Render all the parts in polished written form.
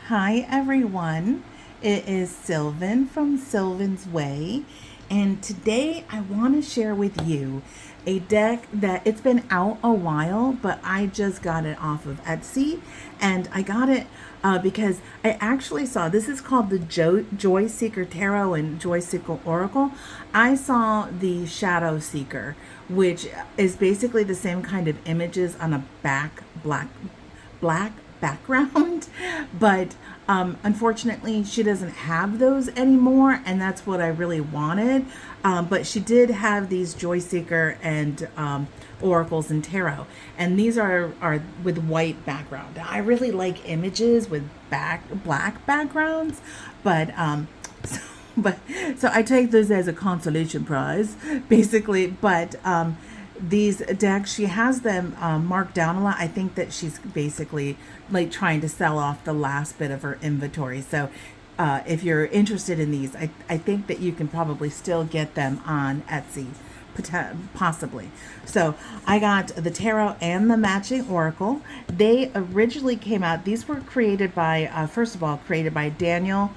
Hi everyone, it is Sylvan from Sylvan's Way, and today I want to share with you a deck that it's been out a while, but I just got it off of Etsy, and I got it because I actually saw this is called the Joyseeker Tarot and Joyseeker Oracle. I saw the Shadow Seeker, which is basically the same kind of images on a black background, but unfortunately she doesn't have those anymore, and that's what I really wanted. But she did have these Joyseeker and oracles and tarot, and these are with white background. I really like images with black backgrounds, but so, so I take this as a consolation prize basically. But these decks, she has them marked down a lot. I think that she's basically like trying to sell off the last bit of her inventory. So if you're interested in these, I think that you can probably still get them on Etsy, possibly. So I got the tarot and the matching oracle. They originally came out, these were created by, first of all, created by Danielle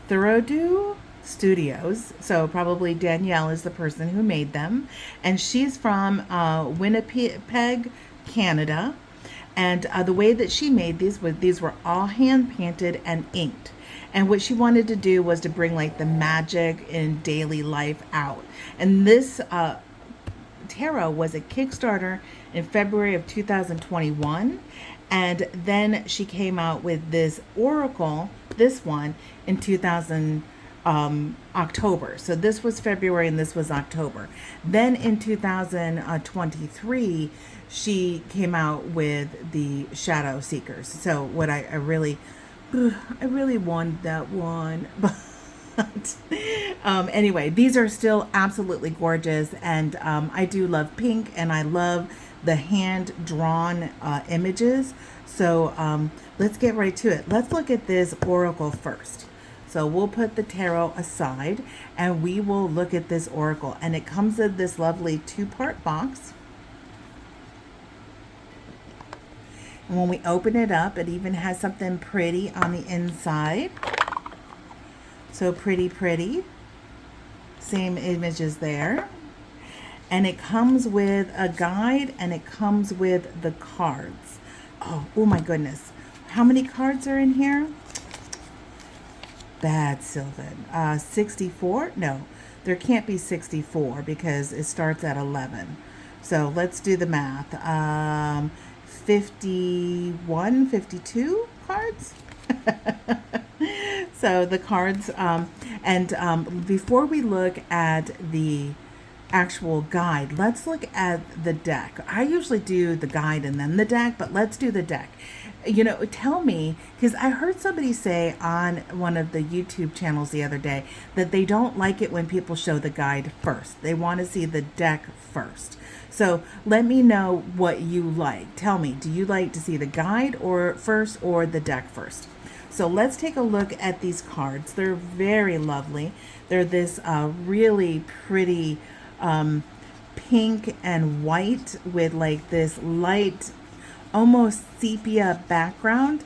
Trudeau Studios. So probably Danielle is the person who made them, and she's from Winnipeg, Canada. And the way that she made these were all hand painted and inked. And what she wanted to do was to bring like the magic in daily life out. And this tarot was a Kickstarter in February of 2021. And then she came out with this oracle, this one, in 2000 October. So this was February and this was October. Then in 2023, she came out with the Shadow Seekers. So what I really wanted that one. But anyway, these are still absolutely gorgeous, and I do love pink, and I love the hand-drawn images. So let's get right to it. Let's look at this oracle first. So we'll put the tarot aside and we will look at this oracle. And it comes in this lovely 2-part box. And when we open it up, it even has something pretty on the inside. So pretty. Same images there. And it comes with a guide, and it comes with the cards. Oh my goodness. How many cards are in here? Bad, Sylvan. 64? No, there can't be 64 because it starts at 11. So let's do the math. 51, 52 cards. So the cards, before we look at the actual guide, let's look at the deck. I usually do the guide and then the deck, but let's do the deck. You know, tell me, because I heard somebody say on one of the YouTube channels the other day that they don't like it when people show the guide first. They want to see the deck first. So let me know what you like. Tell me, do you like to see the guide or first or the deck first? So let's take a look at these cards. They're very lovely. They're this really pretty pink and white with like this light, almost sepia background.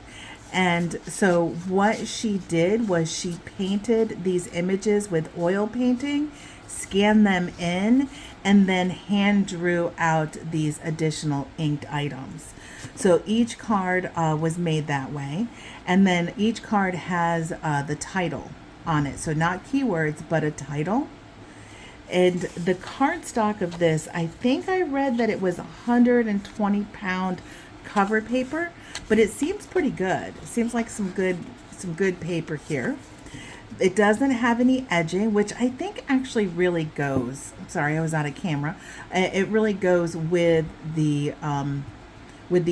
And so what she did was she painted these images with oil painting, scanned them in, and then hand drew out these additional inked items. So each card was made that way, and then each card has the title on it. So not keywords, but a title. And the cardstock of this, I think I read that it was 120-pound cover paper, but it seems pretty good. It seems like some good paper here. It doesn't have any edging, which I think actually really goes. Sorry, I was out of camera. It really goes with the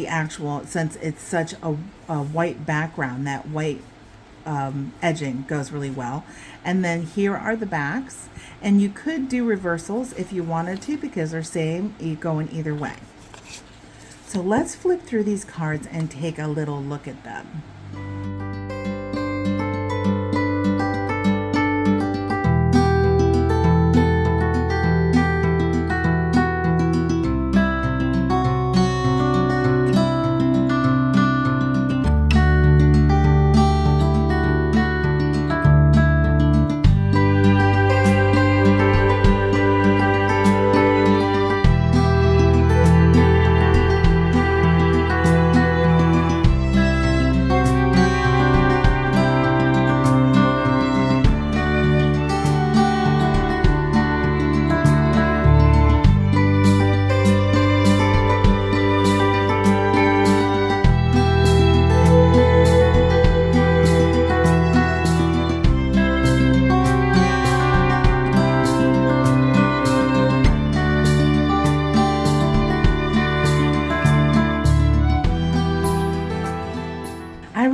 actual, since it's such a white background. That white edging goes really well. And then here are the backs, and you could do reversals if you wanted to because they're same, going either way. So let's flip through these cards and take a little look at them.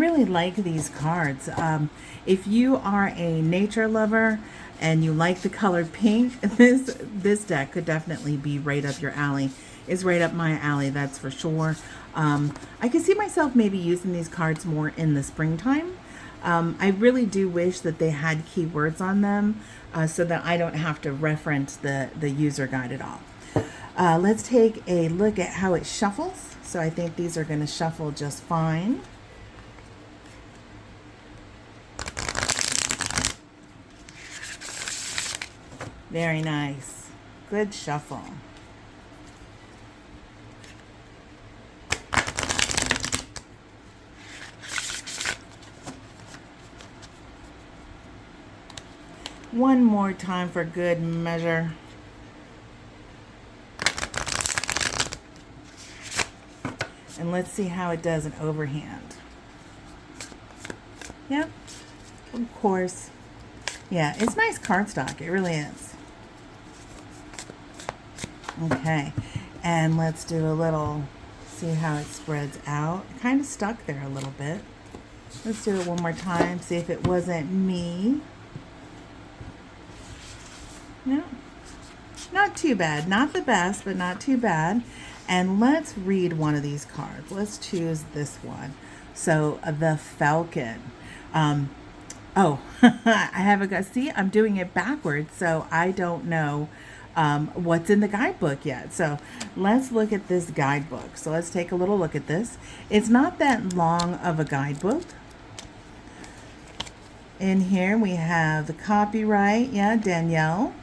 really like these cards. If you are a nature lover and you like the color pink, this deck could definitely be right up your alley. It's right up my alley, that's for sure. I can see myself maybe using these cards more in the springtime. I really do wish that they had keywords on them so that I don't have to reference the user guide at all. Let's take a look at how it shuffles. So I think these are going to shuffle just fine. Very nice. Good shuffle. One more time for good measure. And let's see how it does an overhand. Yep, of course. Yeah, it's nice cardstock. It really is. Okay, and let's do a little, see how it spreads out. Kind of stuck there a little bit. Let's do it one more time, see if it wasn't me. No, not too bad. Not the best, but not too bad. And let's read one of these cards. Let's choose this one. So the Falcon. Oh, I haven't got, see, I'm doing it backwards, so I don't know what's in the guidebook yet. So let's look at this guidebook. So let's take a little look at this. It's not that long of a guidebook. In here we have the copyright, yeah, Danielle.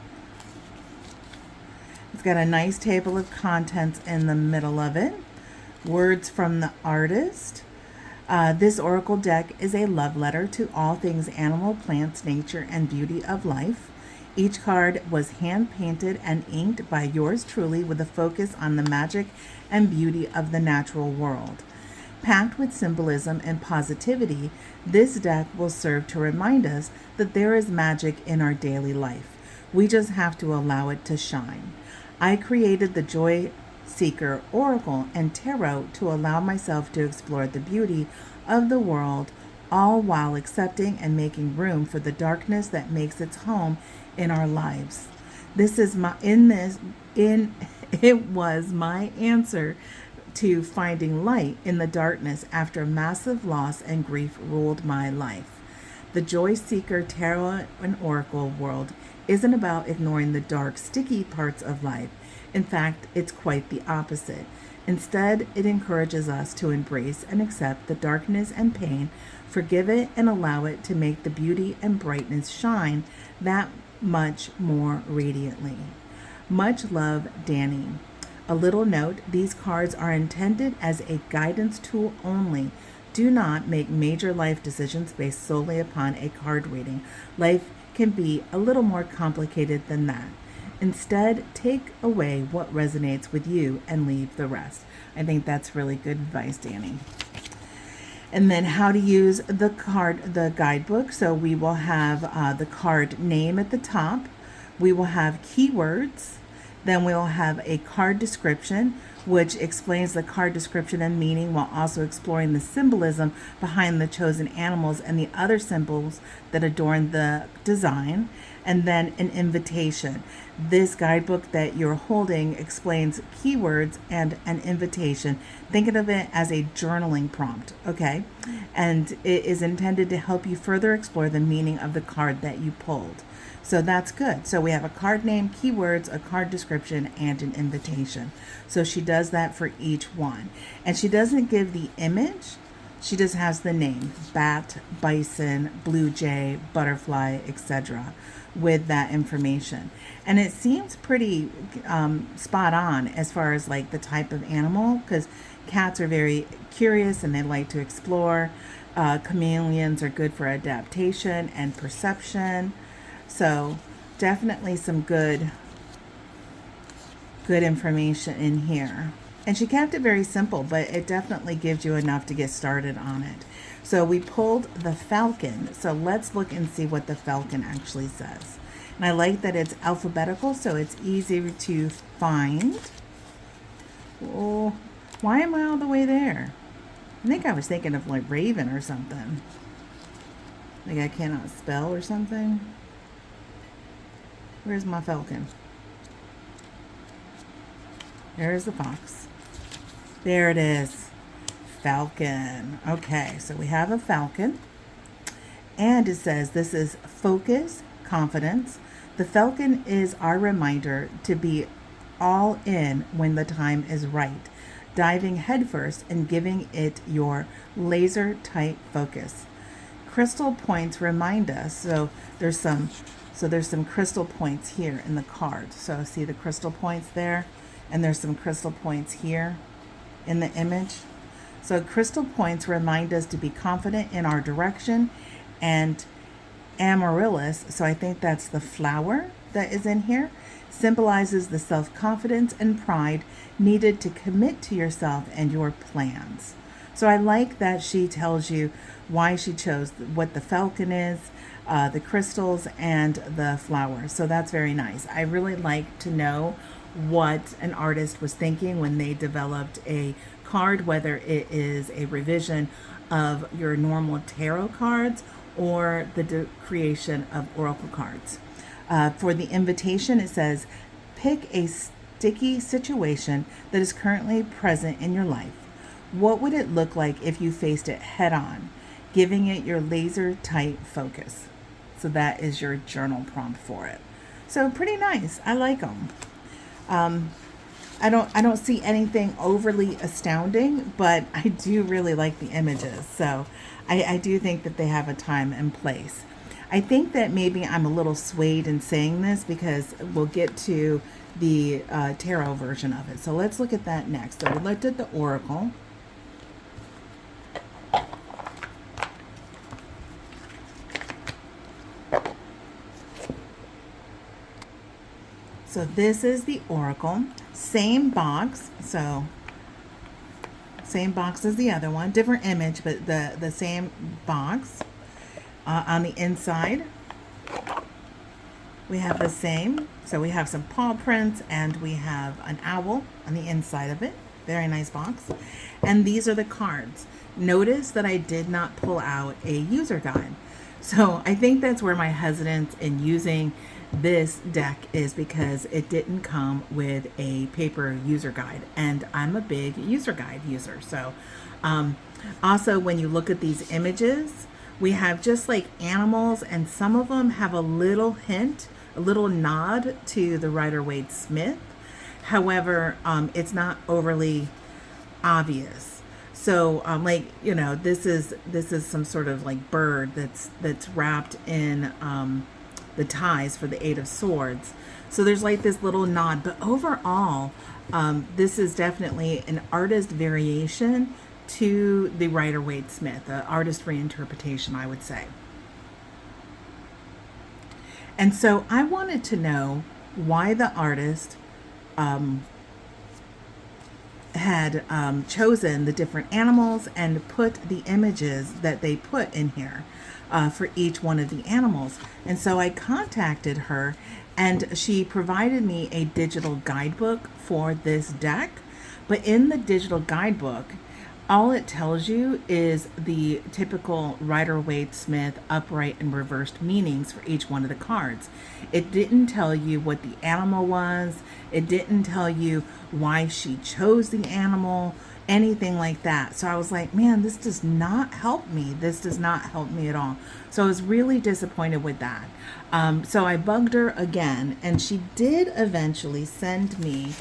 It's got a nice table of contents in the middle of it. Words from the artist. This oracle deck is a love letter to all things animal, plants, nature, and beauty of life. Each card was hand-painted and inked by yours truly with a focus on the magic and beauty of the natural world. Packed with symbolism and positivity, this deck will serve to remind us that there is magic in our daily life. We just have to allow it to shine. I created the Joyseeker Oracle and Tarot to allow myself to explore the beauty of the world, all while accepting and making room for the darkness that makes its home in our lives. This is it was my answer to finding light in the darkness after massive loss and grief ruled my life. The Joyseeker Tarot and Oracle world isn't about ignoring the dark, sticky parts of life. In fact, it's quite the opposite. Instead, it encourages us to embrace and accept the darkness and pain, forgive it, and allow it to make the beauty and brightness shine that much more radiantly. Much love, Danny. A little note, these cards are intended as a guidance tool only. Do not make major life decisions based solely upon a card reading. Life can be a little more complicated than that. Instead, take away what resonates with you and leave the rest. I think that's really good advice, Danny. And then how to use the guidebook. So we will have the card name at the top. We will have keywords. Then we will have a card description, which explains the card description and meaning while also exploring the symbolism behind the chosen animals and the other symbols that adorn the design. And then an invitation. This guidebook that you're holding explains keywords and an invitation. Think of it as a journaling prompt, okay? And it is intended to help you further explore the meaning of the card that you pulled. So that's good. So we have a card name, keywords, a card description, and an invitation. So she does that for each one. And she doesn't give the image. She just has the name, bat, bison, blue jay, butterfly, etc. with that information. And it seems pretty spot on as far as like the type of animal, because cats are very curious and they like to explore. Chameleons are good for adaptation and perception. So definitely some good information in here. And she kept it very simple, but it definitely gives you enough to get started on it. So we pulled the Falcon. So let's look and see what the Falcon actually says. And I like that it's alphabetical, so it's easy to find. Oh, why am I all the way there? I think I was thinking of like Raven or something. Like I cannot spell or something. Where's my falcon? There's the fox. There it is. Falcon. Okay, so we have a falcon. And it says this is focus, confidence. The falcon is our reminder to be all in when the time is right, diving headfirst and giving it your laser tight focus. Crystal points remind us. So there's some crystal points here in the card. So see the crystal points there, and there's some crystal points here in the image. So crystal points remind us to be confident in our direction, and amaryllis, so I think that's the flower that is in here, symbolizes the self-confidence and pride needed to commit to yourself and your plans. So I like that she tells you why she chose what the falcon is, the crystals, and the flower. So that's very nice. I really like to know what an artist was thinking when they developed a card, whether it is a revision of your normal tarot cards or the creation of oracle cards. For the invitation, it says, pick a sticky situation that is currently present in your life. What would it look like if you faced it head on, giving it your laser tight focus? So that is your journal prompt for it. So pretty nice. I like them. I don't see anything overly astounding, but I do really like the images. So I do think that they have a time and place. I think that maybe I'm a little swayed in saying this because we'll get to the tarot version of it. So let's look at that next. So we looked at the oracle. So this is the oracle, same box, so same box as the other one, different image, but the same box. On the inside, we have the same, so we have some paw prints and we have an owl on the inside of it. Very nice box. And these are the cards. Notice that I did not pull out a user guide. So I think that's where my hesitance in using this deck is, because it didn't come with a paper user guide, and I'm a big user guide user. So also when you look at these images, we have just like animals, and some of them have a little hint, a little nod to the Rider-Waite Smith. However, it's not overly obvious. So like, you know, this is some sort of like bird that's wrapped in the ties for the Eight of Swords. So there's like this little nod, but overall, this is definitely an artist variation to the Rider-Waite Smith, an artist reinterpretation, I would say. And so I wanted to know why the artist had chosen the different animals and put the images that they put in here for each one of the animals. And so I contacted her, and she provided me a digital guidebook for this deck. But in the digital guidebook, all it tells you is the typical Rider-Waite Smith upright and reversed meanings for each one of the cards. It didn't tell you what the animal was. It didn't tell you why she chose the animal, anything like that. So I was like, man, this does not help me. This does not help me at all. So I was really disappointed with that. So I bugged her again, and she did eventually send me,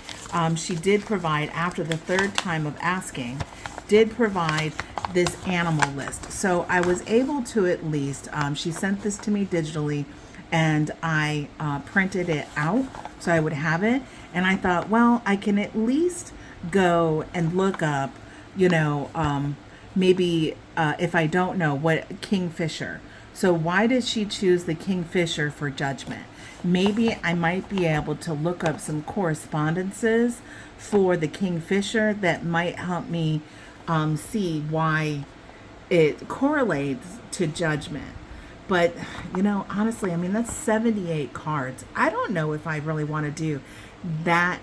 she did provide, after the third time of asking, did provide this animal list. So I was able to at least, she sent this to me digitally, and I printed it out so I would have it. And I thought, well, I can at least go and look up, you know, maybe if I don't know, what Kingfisher. So why did she choose the Kingfisher for Judgment? Maybe I might be able to look up some correspondences for the Kingfisher that might help me see why it correlates to Judgment. But, you know, honestly, I mean, that's 78 cards. I don't know if I really want to do that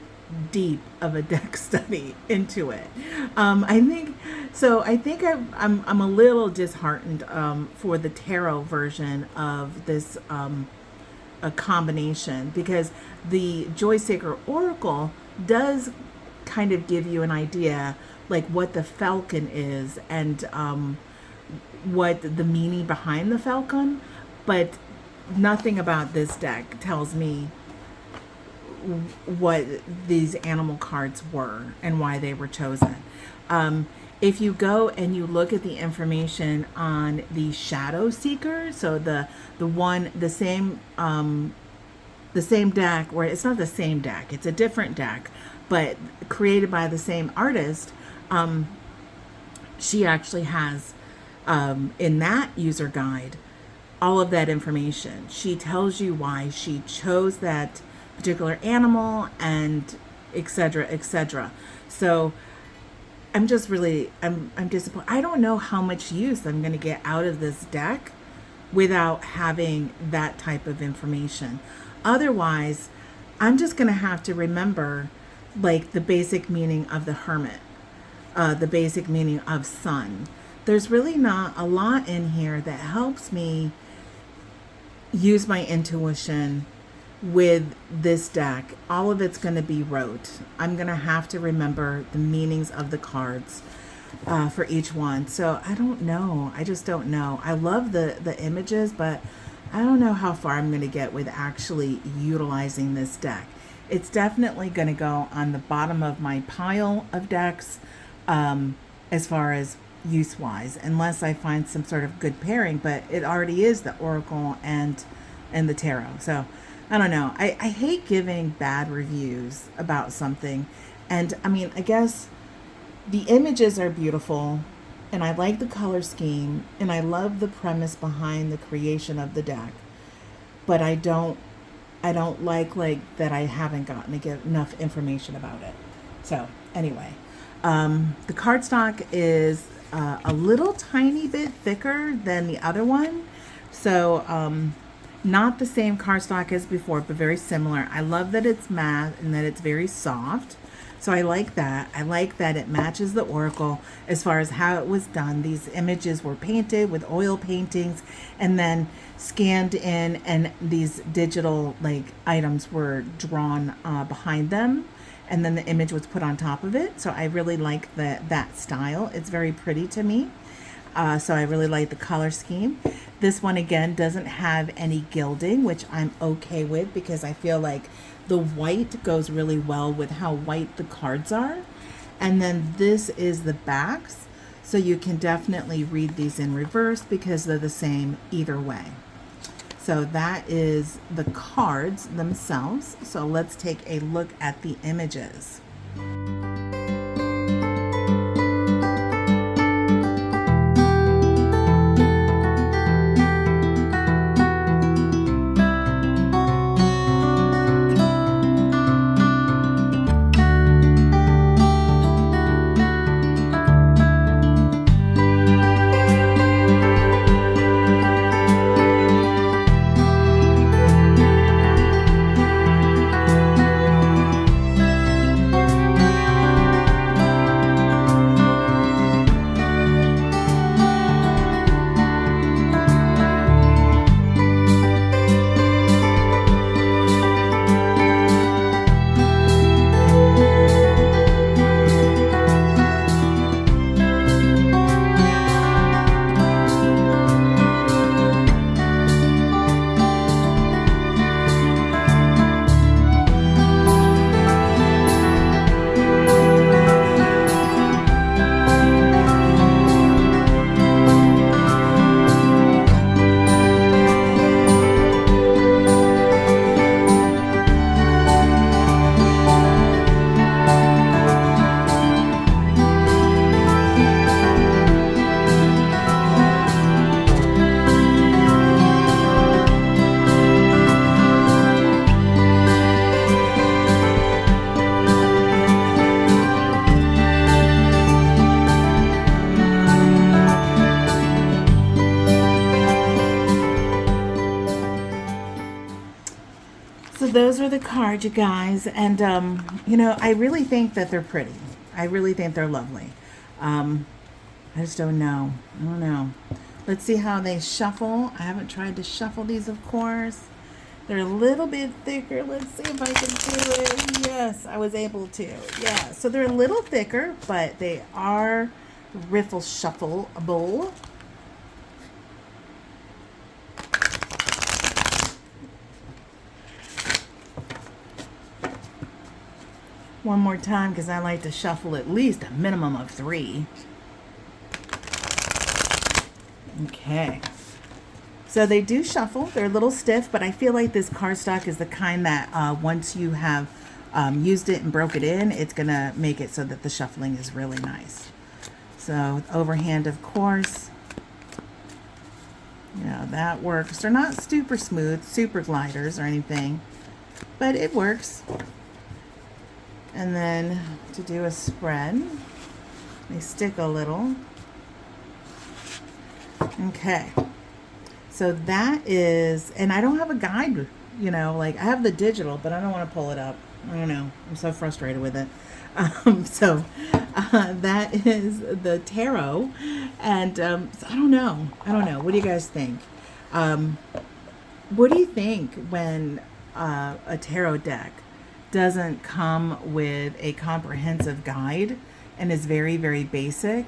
deep of a deck study into it. I think so. I think I'm a little disheartened for the tarot version of this a combination, because the Joyseeker Oracle does kind of give you an idea like what the falcon is and what the meaning behind the falcon, but nothing about this deck tells me what these animal cards were and why they were chosen. If you go and you look at the information on the Shadow Seeker, so the same deck, where it's not the same deck, it's a different deck, but created by the same artist, she actually has in that user guide all of that information. She tells you why she chose that particular animal and etc., etc. So I'm just really I'm disappointed. I don't know how much use I'm going to get out of this deck without having that type of information. Otherwise, I'm just going to have to remember like the basic meaning of the Hermit, the basic meaning of sun. There's really not a lot in here that helps me use my intuition with this deck. All of it's going to be rote. I'm going to have to remember the meanings of the cards for each one. So I don't know. I just don't know. I love the images, but I don't know how far I'm going to get with actually utilizing this deck. It's definitely going to go on the bottom of my pile of decks as far as use-wise, unless I find some sort of good pairing, but it already is the Oracle and the Tarot. So I don't know. I hate giving bad reviews about something. And I mean, I guess the images are beautiful and I like the color scheme and I love the premise behind the creation of the deck, but I don't like that I haven't gotten to get enough information about it. So anyway, the cardstock is a little tiny bit thicker than the other one. So not the same cardstock as before, but very similar. I love that it's matte and that it's very soft. So I like that. I like that it matches the Oracle as far as how it was done. These images were painted with oil paintings and then scanned in, and these digital like items were drawn behind them, and then the image was put on top of it. So I really like that style. It's very pretty to me. So I really like the color scheme. This one again doesn't have any gilding, which I'm okay with because I feel like the white goes really well with how white the cards are. And then this is the backs. So you can definitely read these in reverse because they're the same either way. So that is the cards themselves. So let's take a look at the images. those are the cards, you guys. And, you know, I really think that they're pretty. I really think they're lovely. I just don't know. I don't know. Let's see how they shuffle. I haven't tried to shuffle these, of course. They're a little bit thicker. Let's see if I can do it. Yes, I was able to. Yeah, so they're a little thicker, but they are riffle shuffleable. One more time, because I like to shuffle at least a minimum of 3. Okay. So they do shuffle. They're a little stiff, but I feel like this cardstock is the kind that once you have used it and broke it in, it's going to make it so that the shuffling is really nice. So overhand, of course. Yeah, that works. They're not super smooth, super gliders or anything, but it works. And then to do a spread, they stick a little. Okay. So that is, and I don't have a guide, you know, like I have the digital, but I don't want to pull it up. I don't know. I'm so frustrated with it. That is the tarot. And so I don't know. What do you guys think? What do you think when a tarot deck doesn't come with a comprehensive guide and is very, very basic?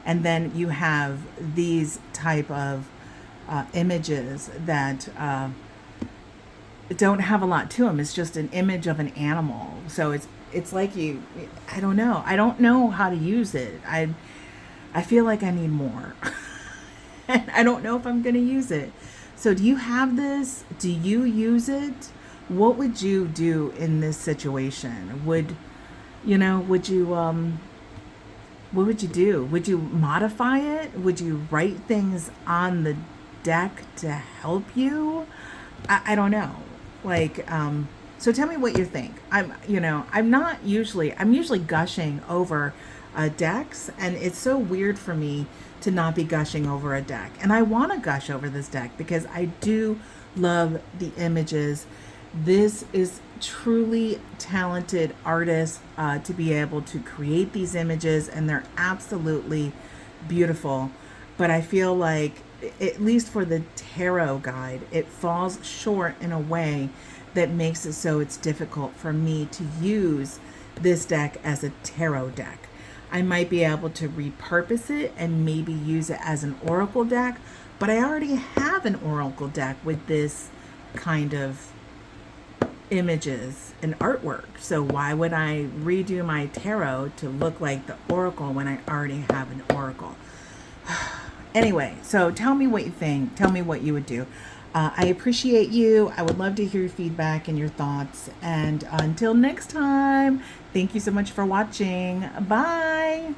And then you have these type of images that don't have a lot to them. It's just an image of an animal. So it's like I don't know how to use it. I feel like I need more. And I don't know if I'm going to use it. So do you have this? Do you use it? What would you do in this situation? What would you do? Would you modify it? Would you write things on the deck to help you? I don't know. Like, so tell me what you think. I'm usually gushing over decks, and it's so weird for me to not be gushing over a deck. And I want to gush over this deck because I do love the images. This is truly talented artists to be able to create these images, and they're absolutely beautiful. But I feel like, at least for the tarot guide, it falls short in a way that makes it so it's difficult for me to use this deck as a tarot deck. I might be able to repurpose it and maybe use it as an oracle deck, but I already have an oracle deck with this kind of images and artwork. So why would I redo my tarot to look like the oracle when I already have an oracle? Anyway, so tell me what you think. Tell me what you would do. I appreciate you. I would love to hear your feedback and your thoughts. And until next time, thank you so much for watching. Bye.